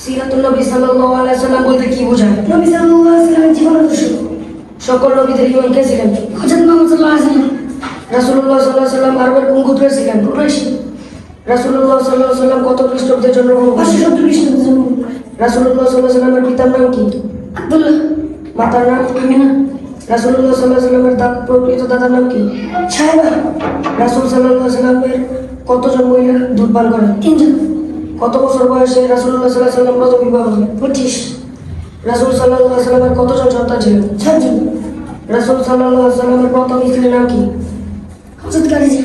সিরাতুল নবী সাল্লাল্লাহু আলাইহি সাল্লাম বলতে কি বোঝায়? নবী সাল্লাল্লাহু আলাইহি সাল্লামের জীবন আদর্শ। সকল নবীদের ইমাম কে ছিলেন? হযরত মুহাম্মদ সাল্লাল্লাহু আলাইহি সাল্লাম। রাসূলুল্লাহ সাল্লাল্লাহু আলাইহি সাল্লাম আরবের কোন গোত্রে ছিলেন? কুরাইশী। রাসূলুল্লাহ সাল্লাল্লাহু আলাইহি সাল্লাম কত খ্রিস্টাব্দে জন্মগ্রহণ করেন? 570 খ্রিস্টাব্দে জন্মগ্রহণ করেন। রাসূলুল্লাহ সাল্লাল্লাহু আলাইহি সাল্লামের পিতার নাম কি? আব্দুল্লাহ। মাতার নাম? আমিনা। রাসূলুল্লাহ সাল্লাল্লাহু আলাইহি সাল্লামের প্রকৃত দাদার নাম কি? সাহেবা। রাসূল সাল্লাল্লাহু আলাইহি সাল্লামের কতজন মহিলা দুধ পান করেন? 3 জন। কত বছর বয়সে রাসূলুল্লাহ সাল্লাল্লাহু আলাইহি সাল্লাম প্রথম বিবাহ হলেন? 25। রাসূল সাল্লাল্লাহু আলাইহি সাল্লামের কতজন সন্তান ছিল? 6 জন। রাসূল সাল্লাল্লাহু আলাইহি সাল্লামের প্রথম স্ত্রীর নাম কি? হযরত খাদিজা।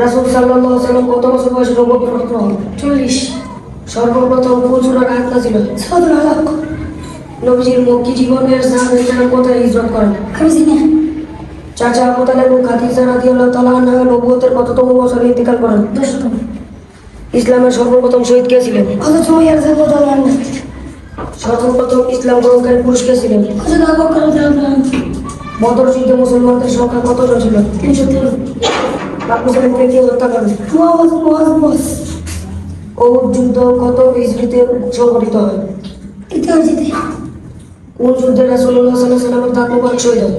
রাসূল সাল্লাল্লাহু আলাইহি সাল্লাম কত বছর বয়সে নবুয়ত প্রাপ্ত হন? 40। সর্বপ্রথম কোন সূরার আয়াত নাযিল হয়? সূরাতুল আলাক। নবীজির মক্কি জীবনের সাহাবায়ে কোথায় হিজরত করেন? আবিসিনিয়া। চাচা আবু তালেব ও খাদিজা রাদিয়াল্লাহু তাআলা আনহা নবুয়তের কততম বছরে ইন্তেকাল করেন? 10তম। ইসলামের সর্বপ্রথম শহীদ কে ছিলেন? হযরত সুমাইয়া রাদিয়াল্লাহু আনহা। সর্বপ্রথম ইসলাম গ্রহণকারী পুরুষ কে ছিলেন? হযরত আবু বকর রাদিয়াল্লাহু আনহু। বদর যুদ্ধে মুসলমানদের সংখ্যা কতজন ছিল? 313। আবু তালেবকে কে হত্যা করেন? মুআওয়াজ। উহুদ যুদ্ধ কত হিজরিতে সংঘটিত হয়? ইতিহাসে কোন যুদ্ধে রাসূলুল্লাহ সাল্লাল্লাহু আলাইহি সাল্লামের দাঁত মোবারক শহীদ হয়?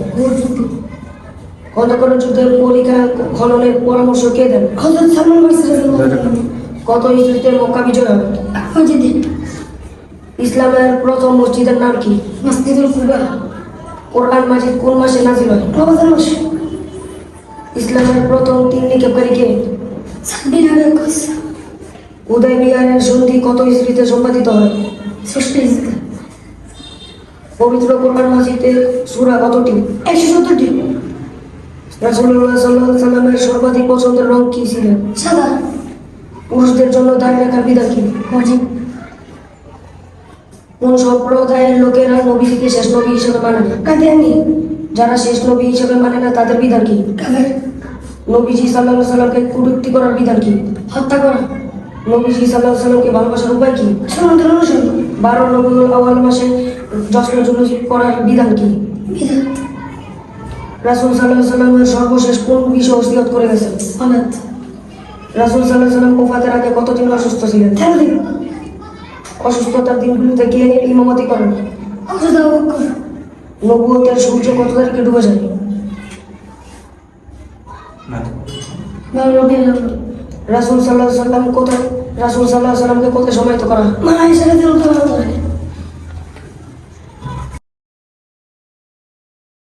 খন্দকের যুদ্ধের পরিখা খননের পরামর্শ কে দেন? হযরত সালমান ফারসি রাদিয়াল্লাহু আনহু। কত হিজরিতে মক্কা বিজয় হয়? মসজিদে ইসলামের প্রথম মসজিদের নাম কি? মসজিদুল কুবা। কোরআন মাজিদ কোন মাসে নাযিল হয়? রমজান মাস। ইসলামের প্রথম তিন নিক্ষেপকারী কে? সাবিনা আলাইকুস। হুদায়বিয়ার সন্ধি কত হিজরিতে সম্পাদিত হয়? 6 হিজরি। পবিত্র কোরআন মাজিদের সূরা কতটি? 170টি। রাসূলুল্লাহ সাল্লাল্লাহু আলাইহি সাল্লামের সর্বাধিক পছন্দের রং কি ছিল? সাদা। পুরুষদের জন্য দাড়ি রাখার বিধান কি? ওয়াজিব। কোন সম্প্রদায়ের লোকেরা নবীজিকে শেষ নবী হিসেবে মানে না? কাদিয়ানি। যারা শেষ নবী হিসেবে মানে না তাদের বিধান কি? কাফের। নবীজি সাল্লাল্লাহু আলাইহি সাল্লামকে কটূক্তি করার বিধান কি? হত্যা করা। নবীজি সাল্লাল্লাহু আলাইহি সাল্লামকে ভালোবাসার উপায় কি? সুন্নাতের অনুসরণ। 12 রবিউল আউয়াল মাসে জশ্ন জুলুস করার বিধান কি? বিদাত। রাসূল সাল্লাল্লাহু আলাইহি সাল্লামের সর্বশেষ কোন বিষয় ওসিয়ত করে গেছেন? সালাত। রাসূল সাল্লাল্লাহু আলাইহি সাল্লাম ওফাতের আগে কতদিন অসুস্থ ছিলেন? 13 দিন। অসুস্থতার দিনগুলোতে কে ইমামতি করেন? হযরত আবু বকর। নবুয়তের সূর্য কত তারিখে ডুবে যায়? রাসূল সাল্লাল্লাহু আলাইহি সাল্লামকে কোথায় সমাহিত করা হয়? মা আয়েশা রাদিয়াল্লাহু আনহা।